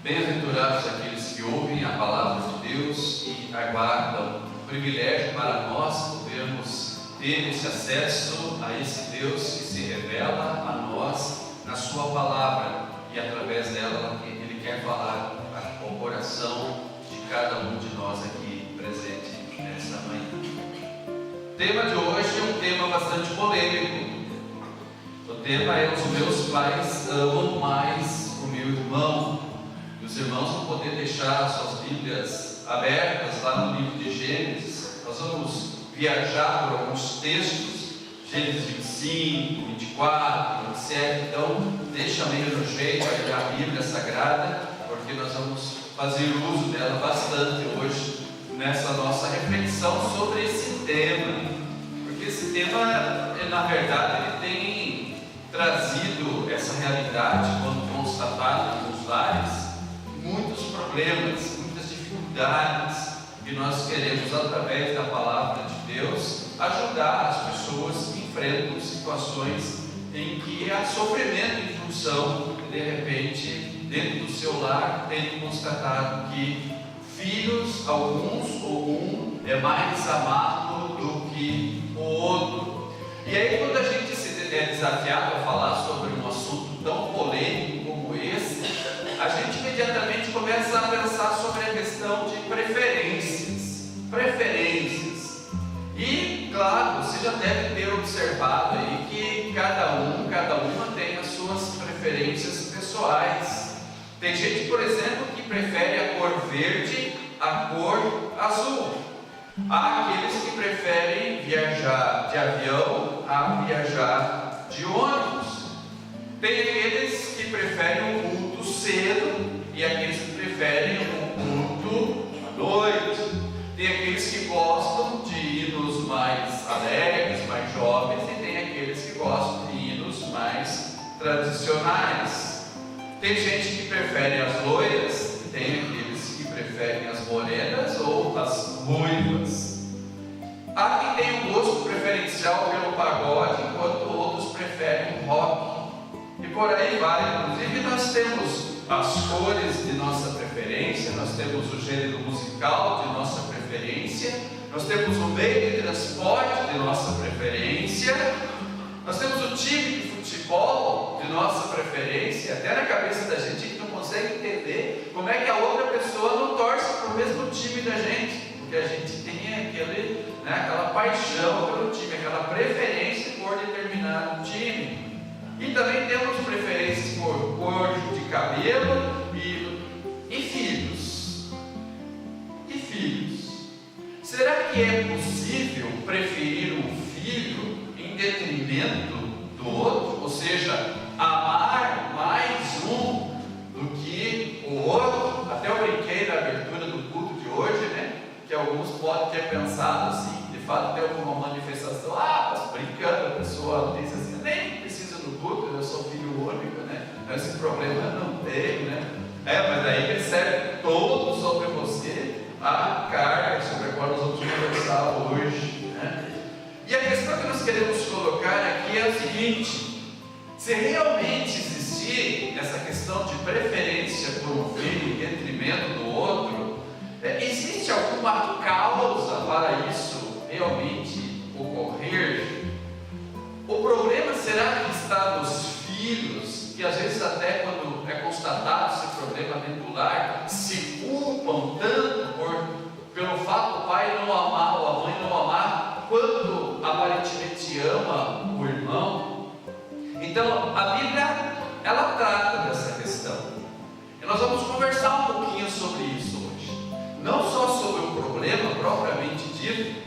Bem-aventurados aqueles que ouvem a palavra de Deus e aguardam o privilégio para nós podermos ter esse acesso a esse Deus que se revela a nós na sua palavra e através dela Ele quer falar ao coração de cada um de nós aqui presente nessa manhã. O tema de hoje é um tema bastante polêmico. O tema é: os meus pais amam mais o meu irmão. Os irmãos vão poder deixar suas Bíblias abertas lá no livro de Gênesis. Nós vamos viajar por alguns textos, Gênesis 25, 24, 27. Então, deixa meio no jeito aí a Bíblia Sagrada, porque nós vamos fazer uso dela bastante hoje nessa nossa reflexão sobre esse tema. Porque esse tema, na verdade, ele tem trazido essa realidade, quando constatado nos lares, muitos problemas, muitas dificuldades, e nós queremos, através da palavra de Deus, ajudar as pessoas que enfrentam situações em que há sofrimento em função, de repente, dentro do seu lar, tem constatado que filhos, alguns ou um, é mais amado do que o outro. E aí, quando a gente é desafiado a falar sobre um assunto tão polêmico como esse, a gente imediatamente começa a pensar sobre a questão de preferências. E, claro, você já deve ter observado aí que cada uma tem as suas preferências pessoais. Tem gente, por exemplo, que prefere a cor verde à cor azul. Há aqueles que preferem viajar de avião a viajar de ônibus. Tem aqueles que preferem um culto cedo e aqueles que preferem um culto à noite. Tem aqueles que gostam de hinos mais alegres, mais jovens, e tem aqueles que gostam de hinos mais tradicionais. Tem gente que prefere as loiras, e tem aqueles que preferem as morenas ou as ruivas. Há quem tem um gosto preferencial pelo pagode, enquanto outros preferem o rock. E por aí vai. Inclusive, nós temos as cores de nossa preferência, nós temos o gênero musical de nossa preferência, nós temos o meio de transporte de nossa preferência, nós temos o time de futebol de nossa preferência. Até na cabeça da gente, a gente não consegue entender como é que a outra pessoa não torce para o mesmo time da gente, porque a gente tem aquela paixão pelo time, aquela preferência por determinado time. E também temos preferências por cor de cabelo e filhos. Será que é possível preferir um filho em detrimento do outro? Ou seja, amar mais um do que o outro? Até eu brinquei na abertura do culto de hoje, né? Que alguns podem ter pensado assim, de fato tem alguma manifestação, mas brincando, a pessoa diz assim: nem preciso do culto, eu sou filho único, né? Esse problema não tenho, né? Mas aí recebe todo sobre você a carga sobre a qual nós vamos conversar hoje, né? E a questão que nós queremos colocar aqui é a seguinte: se realmente existir essa questão de preferência por um filho em detrimento do outro, existe alguma causa para isso realmente ocorrer? O problema será que está nos filhos, que às vezes até quando é constatado esse problema dentro do lar, se culpam tanto pelo fato do pai não amar ou a mãe não amar quanto aparentemente ama o irmão? Então a Bíblia, ela trata dessa questão, e nós vamos conversar um pouquinho sobre isso hoje, não só sobre o problema propriamente dito,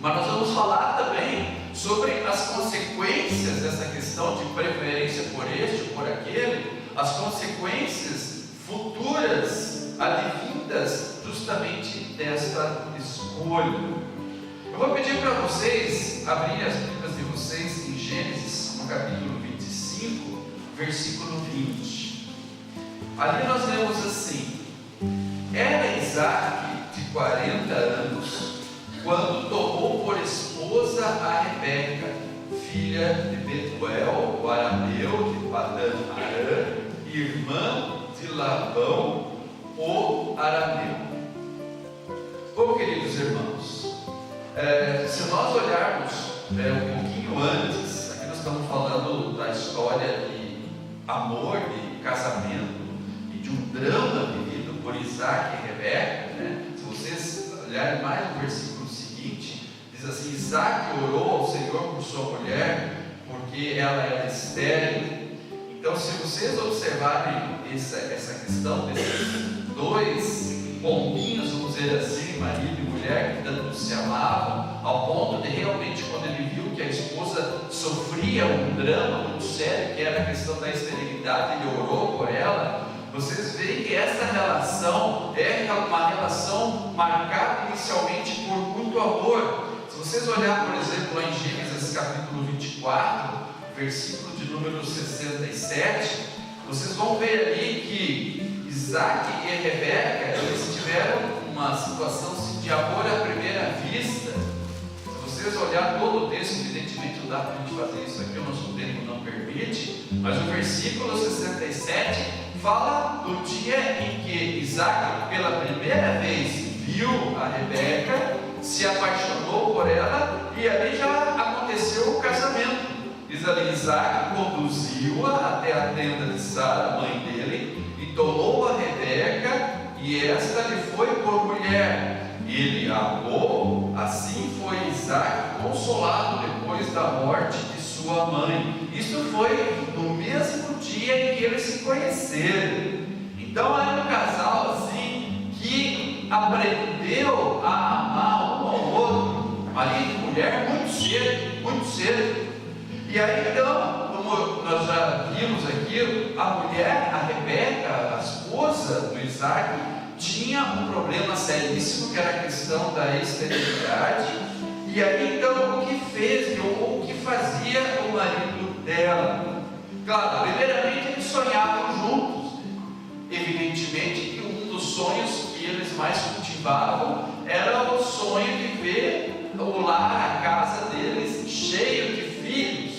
mas nós vamos falar também sobre as consequências dessa questão de preferência por este ou por aquele, as consequências futuras advindas justamente desta escolha. Eu vou pedir para vocês abrirem as Bíblias de vocês em Gênesis, no capítulo 25, versículo 20. Ali nós lemos assim: era Isaac de 40 anos quando tomou por esposa a Rebeca, filha de Betuel, o arameu de Padã Arã, irmã de Labão, o arameu. Bom, queridos irmãos, se nós olharmos um pouquinho antes, aqui nós estamos falando da história de amor, de casamento e de um drama vivido por Isaac e Rebeca, né? Se vocês olharem mais no versículo seguinte, diz assim: Isaac orou ao Senhor por sua mulher, porque ela era estéril. Então, se vocês observarem essa questão desses dois pombinhos, vamos dizer assim, marido e mulher, que tanto se amavam, ao ponto de realmente, quando ele viu que a esposa sofria um drama muito sério, que era a questão da esterilidade, ele orou por ela. Vocês veem que essa relação é uma relação marcada inicialmente por muito amor. Se vocês olharem, por exemplo, lá em Gênesis capítulo 24, versículo de número 67, vocês vão ver ali que Isaac e Rebeca, eles tiveram uma situação de amor à primeira vista. Se vocês olharem todo o texto, evidentemente não dá para a gente fazer isso aqui, o nosso tempo não permite, mas o versículo 67 fala do dia em que Isaac, pela primeira vez, viu a Rebeca, se apaixonou por ela, e ali já aconteceu o casamento. Diz ali: Isaac conduziu-a até a tenda de Sara, mãe dele, e tomou a Rebeca, e esta lhe foi por mulher. Ele a amou, assim foi Isaac consolado depois da morte de sua mãe. Isso foi no mesmo dia em que eles se conheceram. Então era um casal assim que aprendeu a amar um ao outro, marido e mulher, muito cedo, muito cedo. E aí então, como nós já vimos aqui, a mulher, a Rebeca, a esposa do Isaac, tinha um problema seríssimo, que era a questão da esterilidade. E aí então, o que fez, ou o que fazia o marido dela? Claro, primeiramente eles sonhavam juntos. Evidentemente que um dos sonhos que eles mais cultivavam era o sonho de ver o lar, a casa deles cheio de filhos.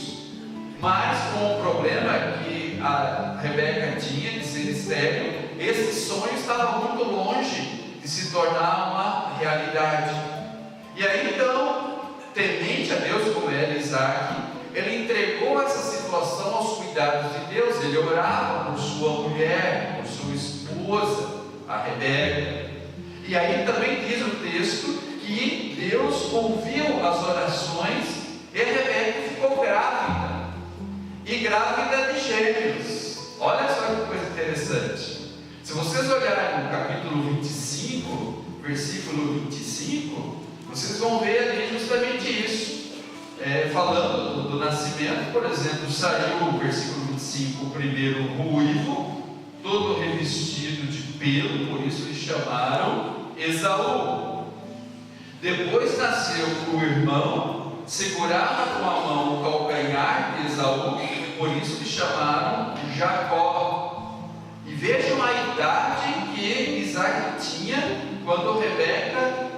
Mas com o problema que a Rebeca tinha de ser estéril, esse sonho estava muito longe de se tornar uma realidade. E aí então, temente a Deus como era Isaac, ele entregou essa situação aos cuidados de Deus. Ele orava por sua mulher, por sua esposa, a Rebeca. E aí também diz o texto que Deus ouviu as orações e a Rebeca ficou grávida. E grávida de gêmeos. Olha só que coisa interessante. Se vocês olharem no capítulo 25, versículo 25, vocês vão ver ali justamente isso. Falando do nascimento, por exemplo, saiu o versículo 25, o primeiro ruivo, todo revestido de pelo, por isso lhe chamaram Esaú. Depois nasceu o irmão, segurava com a mão o calcanhar de Esaú, por isso lhe chamaram Jacó. E vejam a idade que Isaac tinha quando Rebeca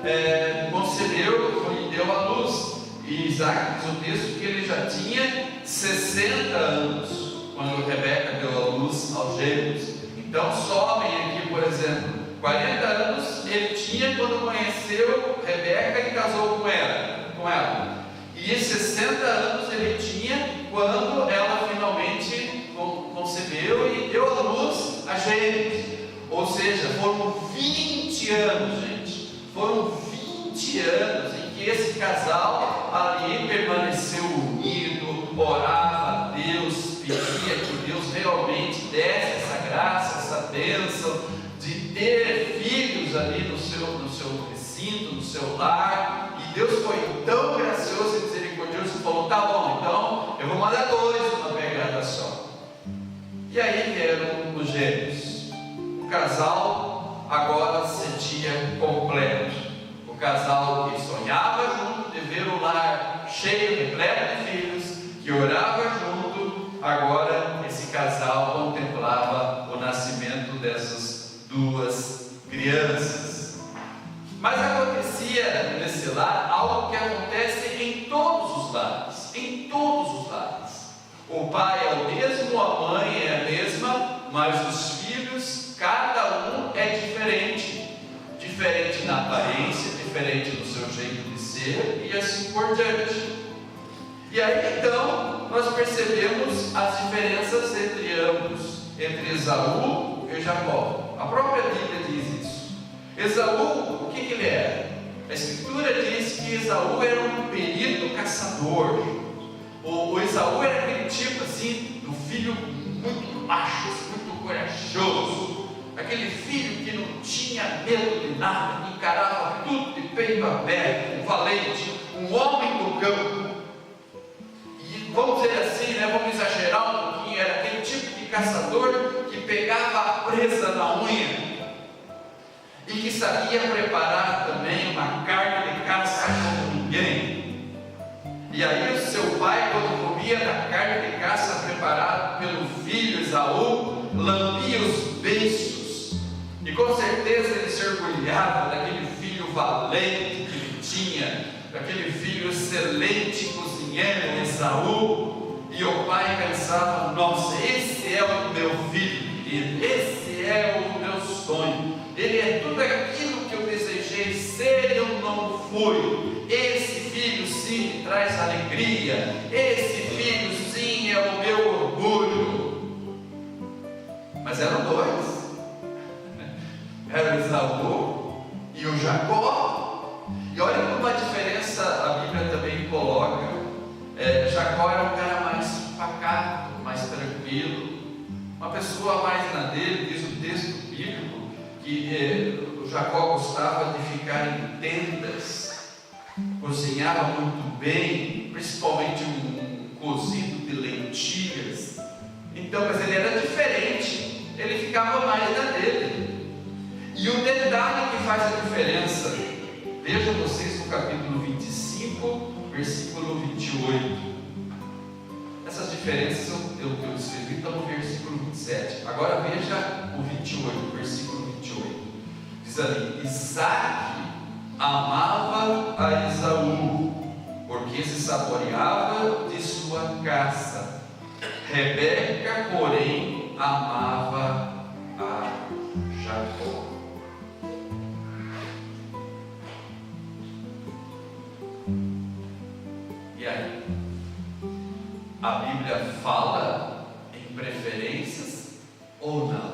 concebeu e deu à luz. E Isaac, diz o texto, que ele já tinha 60 anos quando Rebeca deu à luz aos gêmeos. Então somem aqui, por exemplo, 40 anos ele tinha quando conheceu Rebeca e casou com ela. E 60 anos ele tinha quando ela finalmente concebeu e deu à luz a gêmeos. Ou seja, foram 20 anos, gente. Foram 20 anos em que esse casal ali permaneceu unido, orava a Deus, pedia que Deus realmente desse essa graça, essa bênção de ter filhos ali no seu recinto, no seu lar. E Deus foi tão gracioso e misericordioso que falou: tá bom, então eu vou mandar 2 numa pegada só. E aí vieram os gêmeos. O casal agora se sentia completo. O casal que sonhava junto de ver o lar cheio, repleto de filhos, que orava junto, agora esse casal contemplava o nascimento dessas 2 crianças. Mas acontecia nesse lar algo que acontece em todos os lares, em todos os lares. O pai é o mesmo, a mãe é a mesma, mas os filhos diferente no seu jeito de ser e assim por diante. E aí então nós percebemos as diferenças entre ambos, entre Esaú e Jacó. A própria Bíblia diz isso. Esaú, o que ele era? A Escritura diz que Esaú era um perito caçador. O Esaú era aquele tipo assim, do filho muito macho, muito corajoso, aquele filho que não tinha medo de nada, que encarava tudo de peito aberto, um valente, um homem do campo. E vamos dizer assim, vamos exagerar um pouquinho, era aquele tipo de caçador que pegava a presa na unha e que sabia preparar também uma carne de caça como ninguém. E aí o seu pai, quando comia da carne de caça preparada pelo filho Esaú, lambia os beiços, e com certeza ele se orgulhava daquele filho valente que ele tinha, daquele filho excelente cozinheiro Esaú. E o pai pensava: nossa, esse é o meu filho querido, esse é o meu sonho, ele é tudo aquilo que eu desejei ser e eu não fui. Esse filho sim me traz alegria, esse filho sim é o meu orgulho. Mas eram dois, era o Esaú e o Jacó. E olha como a diferença a Bíblia também coloca. Jacó era um cara mais pacato, mais tranquilo, uma pessoa mais na dele. Diz o texto bíblico que o Jacó gostava de ficar em tendas, cozinhava muito bem, principalmente um cozido de lentilhas. Então, mas ele era diferente, ele ficava mais na dele. E o detalhe que faz a diferença, vejam vocês no capítulo 25, versículo 28. Essas diferenças eu escrevi, estão no versículo 27. Agora veja o 28, versículo 28. Diz ali: Isaac amava a Esaú, porque se saboreava de sua caça. Rebeca, porém, amava a Jacó. E aí? A Bíblia fala em preferências ou não?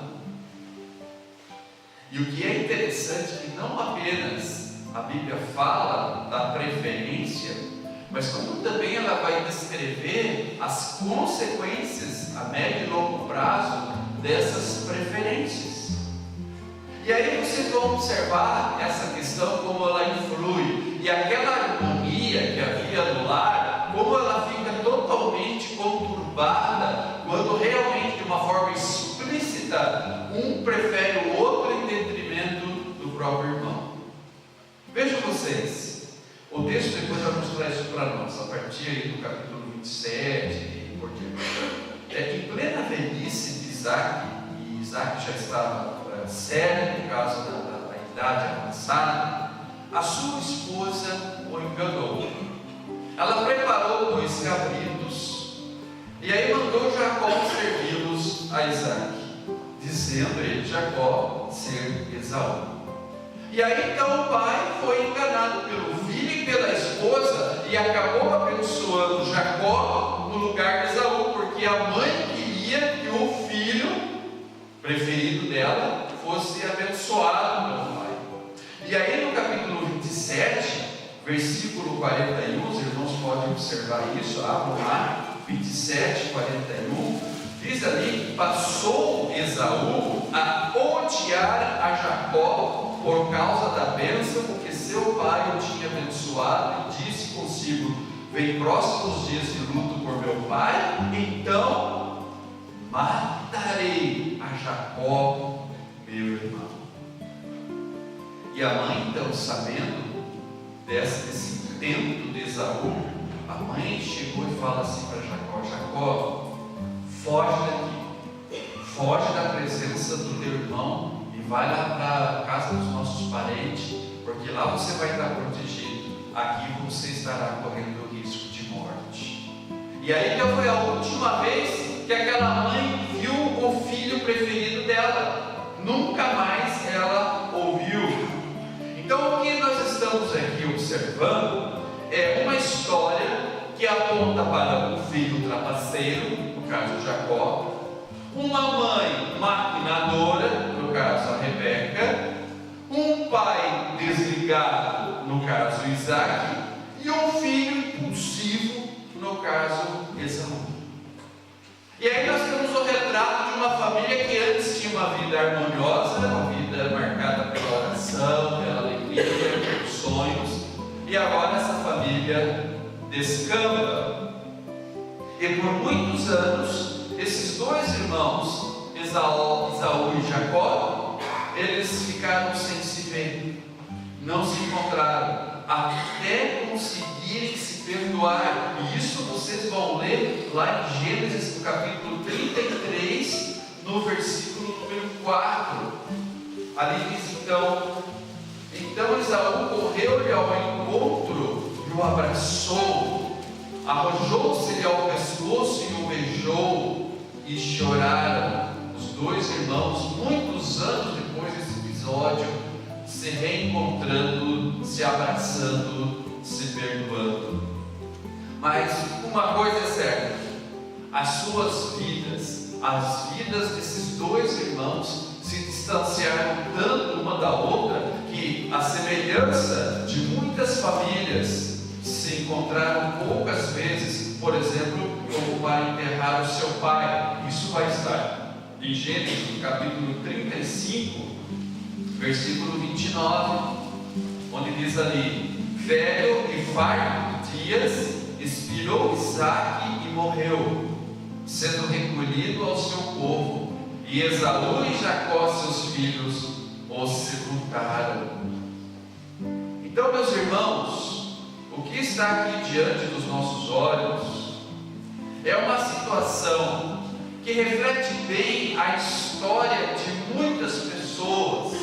E o que é interessante é que não apenas a Bíblia fala da preferência, mas como também ela vai descrever as consequências a médio e longo prazo dessas preferências. E aí vocês vão observar essa questão, como ela influi, e aquela harmonia que havia no lar, como ela fica totalmente conturbada quando realmente, de uma forma explícita, um prefere o outro em detrimento do próprio irmão. Vejam vocês, o texto depois vai mostrar isso para nós, a partir aí do capítulo 27 e por diante. Em plena velhice de Isaac, e Isaac já estava sério por causa da idade avançada, a sua esposa o enganou. Ela preparou 2 cabritos e aí mandou Jacó servi-los a Isaac, dizendo ele, Jacó, ser Esaú. E aí então o pai foi enganado pelo filho e pela esposa e acabou abençoando Jacó no lugar de Esaú, porque a mãe queria que o filho preferido dela fosse abençoado pelo pai. E aí no capítulo 27, versículo 41, os irmãos podem observar isso, abram lá, 27, 41, diz ali que passou Esaú a odiar a Jacó por causa da bênção, porque seu pai o tinha abençoado, e disse consigo: vem próximos dias de luto por meu pai, então matarei a Jacó, meu irmão. E a mãe, então, sabendo desse intento de Esaú, a mãe chegou e fala assim para Jacó: Jacó, foge daqui, foge da presença do teu irmão e vai lá para a casa dos nossos parentes, porque lá você vai estar protegido, aqui você estará correndo risco de morte. E aí então foi a última vez que aquela mãe viu o filho preferido dela, nunca mais ela ouviu. Então o que nós estamos observando é uma história que aponta para um filho trapaceiro, no caso Jacó, uma mãe maquinadora, no caso a Rebeca, um pai desligado, no caso Isaac, e um filho impulsivo, no caso Esaú. E aí nós temos o retrato de uma família que antes tinha uma vida harmoniosa, uma vida marcada pela oração, pela alegria, pelos sonhos, e agora essa família descamba. E por muitos anos, esses dois irmãos, Esaú e Jacó, eles ficaram sem se ver, não se encontraram, até conseguirem se perdoar. E isso vocês vão ler lá em Gênesis, no capítulo 33, no versículo número 4. Ali diz então Esaú correu-lhe ao encontro e o abraçou, arrojou-se-lhe ao pescoço e o beijou, e choraram os dois irmãos, muitos anos depois desse episódio, se reencontrando, se abraçando, se perdoando. Mas uma coisa é certa: as suas vidas, as vidas desses dois irmãos se distanciaram tanto uma da outra que a semelhança de muitas famílias se encontraram poucas vezes, por exemplo, como para enterrar o seu pai. Isso vai estar em Gênesis, capítulo 35, versículo 29, onde diz ali: velho e farto de dias, expirou Isaque e morreu, sendo recolhido ao seu povo, e Esaú e Jacó, seus filhos, o sepultaram. Então, meus irmãos, o que está aqui diante dos nossos olhos é uma situação que reflete bem a história de muitas pessoas,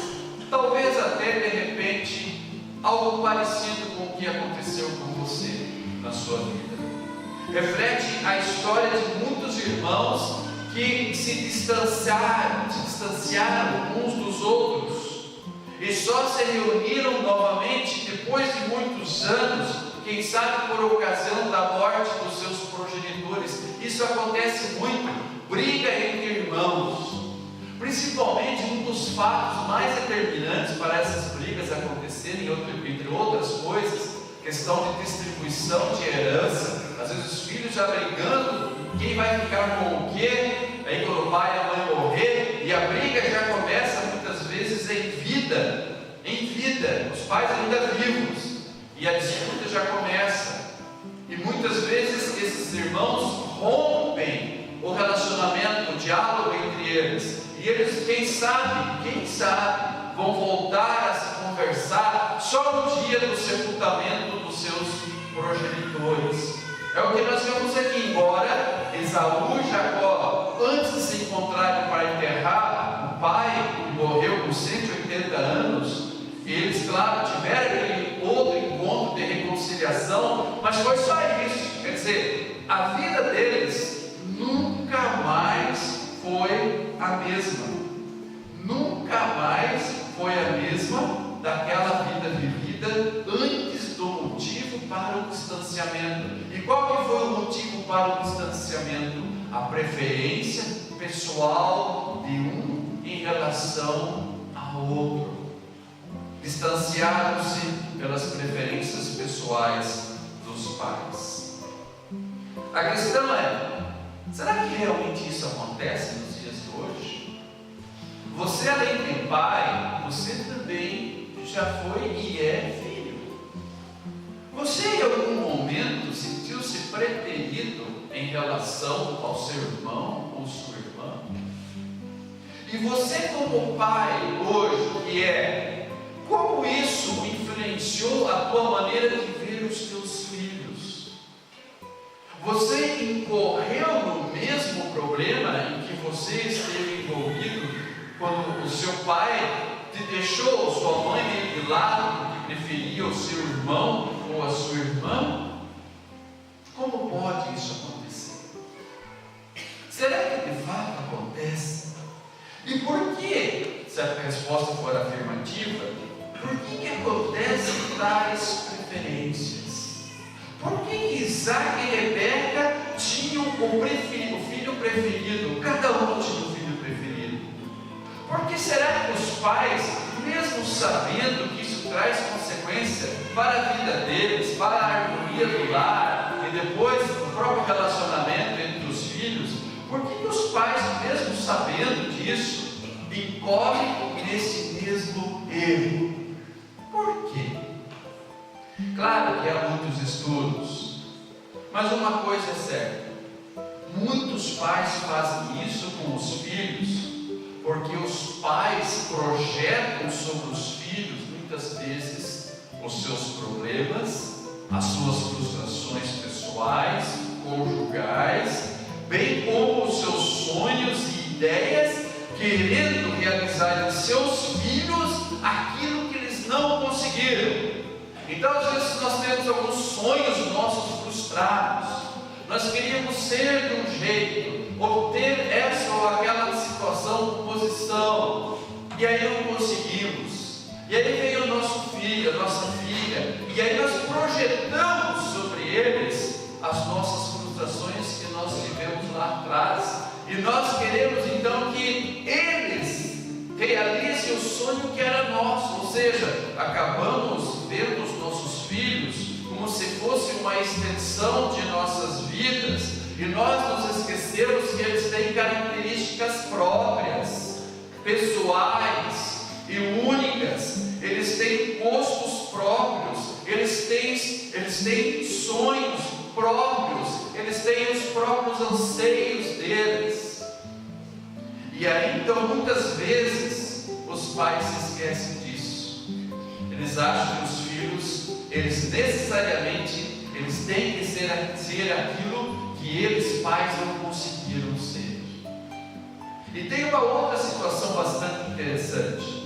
talvez até de repente algo parecido com o que aconteceu com você na sua vida. Reflete a história de muitos irmãos que se distanciaram uns dos outros e só se reuniram novamente depois de muitos anos, quem sabe por ocasião da morte dos seus progenitores. Isso acontece muito, briga entre irmãos. Principalmente um dos fatos mais determinantes para essas brigas acontecerem, entre outras coisas, questão de distribuição de herança. Às vezes os filhos já brigando, quem vai ficar com o quê? Aí quando o pai e a mãe morrer, e a briga já começa muitas vezes em vida, os pais ainda vivos, e a disputa já começa. E muitas vezes esses irmãos rompem o relacionamento, o diálogo entre eles, e eles, quem sabe, vão voltar a se conversar só no dia do sepultamento dos seus progenitores. É o que nós vemos aqui. Embora Esaú e Jacó, antes de se encontrarem para enterrar o pai, que morreu com 180 anos, eles, claro, tiveram aquele outro encontro de reconciliação, mas foi só isso. Quer dizer, a vida deles nunca mais foi a mesma. Nunca mais foi a mesma daquela vida vivida antes do motivo para o distanciamento. E qual que foi o motivo para o distanciamento? A preferência pessoal de um em relação ao outro. Distanciaram-se pelas preferências pessoais dos pais. A questão é: será que realmente isso acontece nos dias de hoje? Você, além de pai, você também já foi e é filho. Você em algum momento sentiu-se preterido em relação ao seu irmão ou sua irmã? E você, como pai hoje que é, como isso influenciou a tua maneira de ver os teus filhos? Você incorreu no mesmo problema em que você esteve envolvido quando o seu pai te deixou, ou sua mãe meio de lado, porque preferia o seu irmão ou a sua irmã? Como pode isso acontecer? Será que de fato acontece? E por que, se a resposta for afirmativa, por que acontecem tais diferenças? Por que Isaac e Rebeca tinham o filho preferido? Cada um tinha um filho preferido. Por que será que os pais, mesmo sabendo que isso traz consequência para a vida deles, para a harmonia do lar e depois o próprio relacionamento entre os filhos, por que os pais, mesmo sabendo disso, incorrem nesse mesmo erro? Por quê? Claro que há muitos estudos, mas uma coisa é certa: muitos pais fazem isso com os filhos porque os pais projetam sobre os filhos muitas vezes os seus problemas, as suas frustrações pessoais, conjugais, bem como os seus sonhos e ideias, querendo realizar em seus filhos aquilo que eles não conseguiram. Então, às vezes, nós temos alguns sonhos nossos frustrados. Nós queríamos ser de um jeito, obter essa ou aquela situação, posição, e aí não conseguimos. E aí vem o nosso filho, a nossa filha, e aí nós projetamos sobre eles as nossas frustrações que nós tivemos lá atrás. E nós queremos então que eles realizem o sonho que era nosso, ou seja, acabamos vendo os nossos filhos como se fosse uma extensão de nossas vidas, e nós nos esquecemos que eles têm características próprias, pessoais e únicas. Eles têm gostos próprios, eles têm sonhos próprios, eles têm os próprios anseios deles. E aí então muitas vezes os pais se esquecem disso. Eles acham que os filhos, eles necessariamente têm que ser aquilo que eles pais não conseguiram ser. E tem uma outra situação bastante interessante.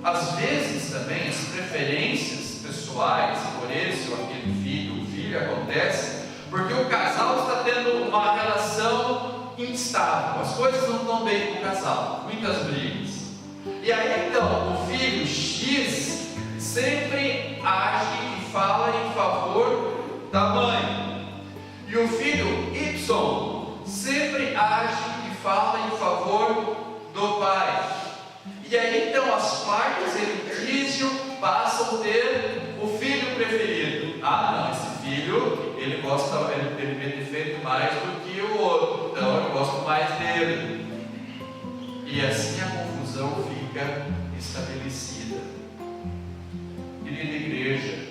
Às vezes também as preferências pessoais por esse ou aquele filho acontece porque o casal está tendo uma relação instável, as coisas não estão bem com o casal, muitas brigas. E aí então o filho X sempre age e fala em favor da mãe, e o filho Y sempre age e fala em favor do pai. E aí então as partes em litígio passam a ter o filho preferido. Ah, não, esse filho ele vê defeito mais do que o outro, então eu gosto mais dele. E assim a confusão fica estabelecida. Querida igreja,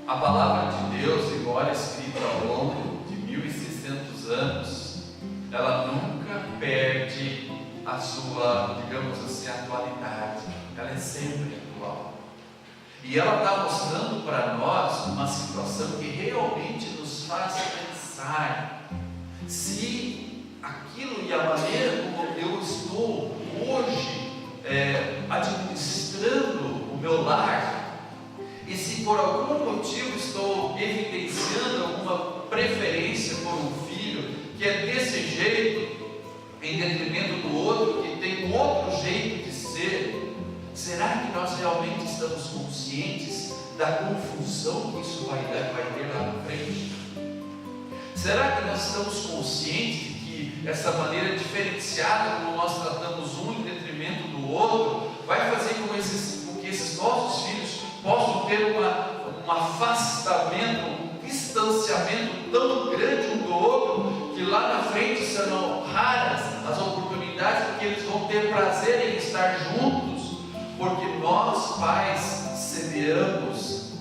a palavra de Deus, embora escrita ao longo de 1600 anos, ela nunca perde a sua, digamos assim, atualidade. Ela é sempre atual. E ela está mostrando para nós uma situação que realmente nos faz pensar se aquilo e a maneira como eu estou hoje administrando o meu lar, e se por algum motivo estou evidenciando alguma preferência por um filho que é desse jeito, em detrimento do outro, que tem um outro jeito de ser, será que nós realmente estamos conscientes da confusão que isso vai ter lá na frente? Será que nós estamos conscientes de que essa maneira diferenciada como nós tratamos um em detrimento do outro vai fazer com que esses nossos filhos possam ter um afastamento, um distanciamento tão grande um do outro, que lá na frente serão raras as oportunidades porque eles vão ter prazer em estar juntos, porque nós pais semeamos,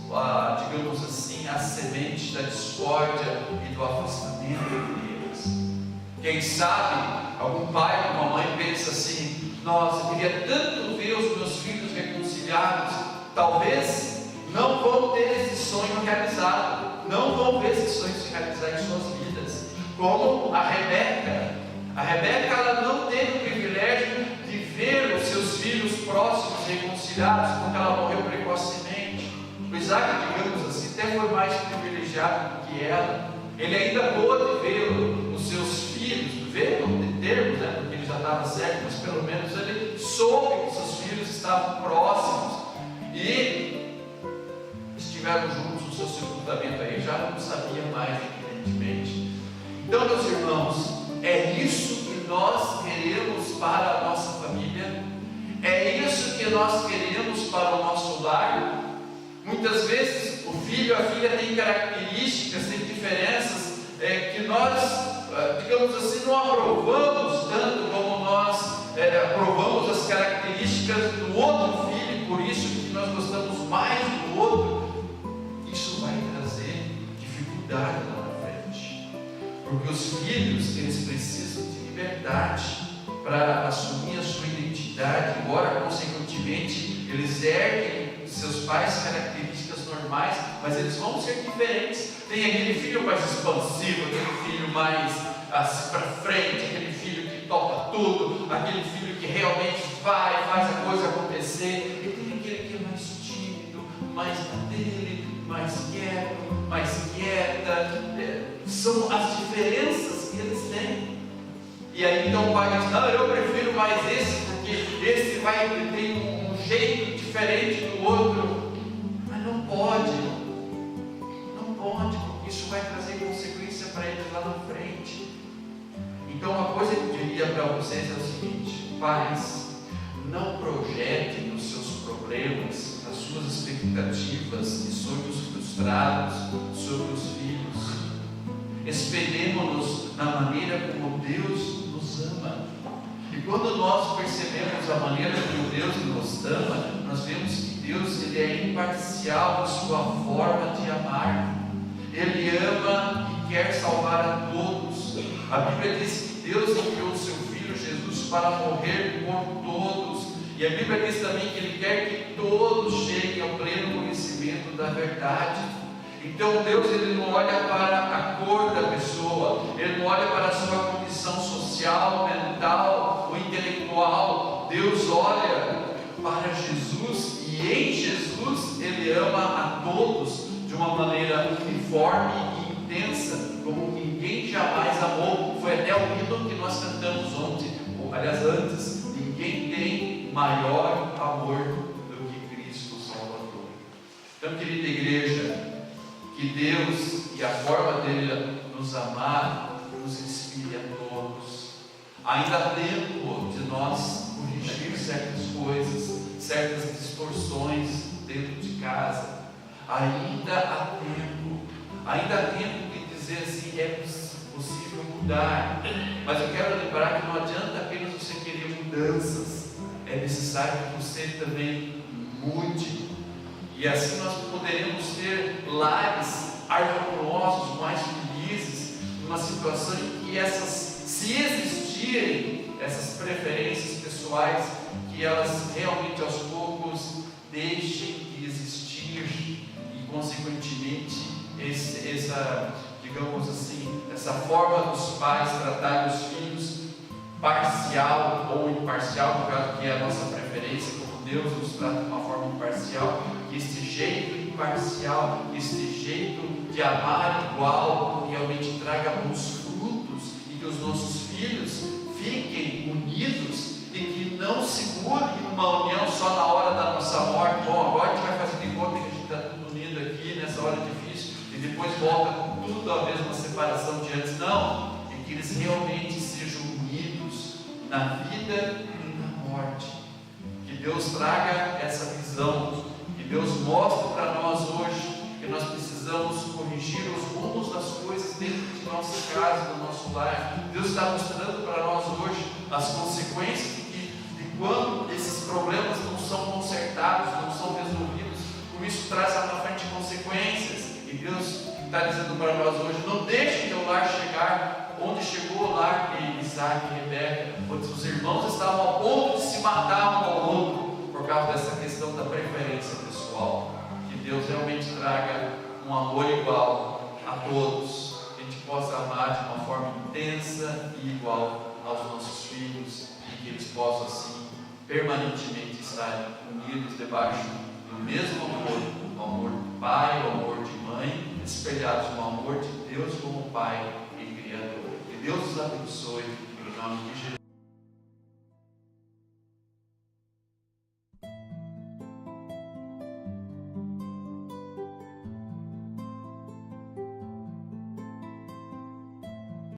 digamos assim, a semente da discórdia e do afastamento entre eles. Quem sabe algum pai ou uma mãe pensa assim: nossa, eu queria tanto ver os meus filhos reconciliados. Talvez não vão ter esse sonho realizado, não vão ver esse sonho se realizar em suas vidas, como a Rebeca. A Rebeca, ela não teve o privilégio de ver os seus filhos próximos reconciliados, porque ela morreu precocemente. O Isaac, digamos assim, até foi mais privilegiado do que ela. Ele ainda pôde ver os seus filhos, ver no termos, né, porque ele já estava certo, mas pelo menos ele soube que seus filhos estavam próximos e muitas vezes o filho e a filha têm características, têm diferenças que nós, digamos assim, não aprovamos tanto como nós aprovamos as características do outro filho, por isso que nós gostamos mais do outro. Isso vai trazer dificuldade lá na frente, porque os filhos, eles precisam de liberdade para assumir a sua identidade, embora consequentemente eles herdem seus pais características normais, mas eles vão ser diferentes. Tem aquele filho mais expansivo, aquele filho mais assim para frente, aquele filho que topa tudo, aquele filho que realmente faz a coisa acontecer, e tem aquele que é mais tímido, mais na dele, mais quieto, mais quieta. São as diferenças que eles têm. E aí então o pai diz: não, eu prefiro mais esse, porque esse vai ter um jeito diferente do outro. Mas não pode, porque isso vai trazer consequência para eles lá na frente. Então uma coisa que eu diria para vocês é o seguinte: pais, não projetem os seus problemas, as suas expectativas e sonhos frustrados sobre os filhos. Espelhemos-nos na maneira como Deus nos ama. E quando nós percebemos a maneira como Deus nos ama, nós vemos que Deus, ele é imparcial na sua forma de amar. Ele ama e quer salvar a todos. A Bíblia diz que Deus enviou o seu Filho Jesus para morrer por todos. E a Bíblia diz também que Ele quer que todos cheguem ao pleno conhecimento da verdade. Então Deus, ele não olha para a cor da pessoa, ele não olha para a sua condição social, mental ou intelectual. Deus olha para Jesus, e em Jesus ele ama a todos de uma maneira uniforme e intensa, como ninguém jamais amou. Foi até o hino que nós cantamos ontem, ou aliás antes: ninguém tem maior amor do que Cristo Salvador. Então, querida igreja, que Deus e a forma dele nos amar nos inspire a todos. Ainda há tempo de nós corrigir certas coisas, certas distorções dentro de casa. Ainda há tempo de dizer assim: é possível mudar. Mas eu quero lembrar que não adianta apenas você querer mudanças, é necessário que você também mude. E assim nós poderemos ter lares harmoniosos, mais felizes, numa situação em que se existirem essas preferências pessoais, que elas realmente aos poucos deixem de existir, e consequentemente digamos assim, essa forma dos pais tratarem os filhos parcial ou imparcial, no caso que é a nossa preferência, como Deus nos trata de uma forma imparcial, que este jeito imparcial, este jeito de amar igual, realmente traga bons frutos, e que os nossos filhos fiquem unidos, e que não se mude uma união só na hora da nossa morte. Bom, agora a gente vai fazer de conta que a gente está tudo unido aqui nessa hora difícil, e depois volta com tudo a mesma separação de antes. Não, é que eles realmente sejam unidos na vida e na morte. Que Deus traga essa visão, que Deus mostre para nós hoje que nós precisamos corrigir os rumos das coisas dentro de nossa casa, do nosso lar. Deus está mostrando para nós hoje as consequências de quando esses problemas não são consertados, não são resolvidos, como isso traz lá na frente consequências. E Deus está dizendo para nós hoje: não deixe teu lar chegar onde chegou o lar de Isaac e Rebeca, onde os irmãos estavam a ponto de se matar um ao outro por causa dessa questão da preferência pessoal. Que Deus realmente traga um amor igual a todos, que a gente possa amar de uma forma intensa e igual aos nossos filhos, e que eles possam assim permanentemente estar unidos debaixo do mesmo amor, o amor do pai, o amor de mãe, espelhados no amor de Deus como Pai e Criador. Que Deus os abençoe, em nome de Jesus.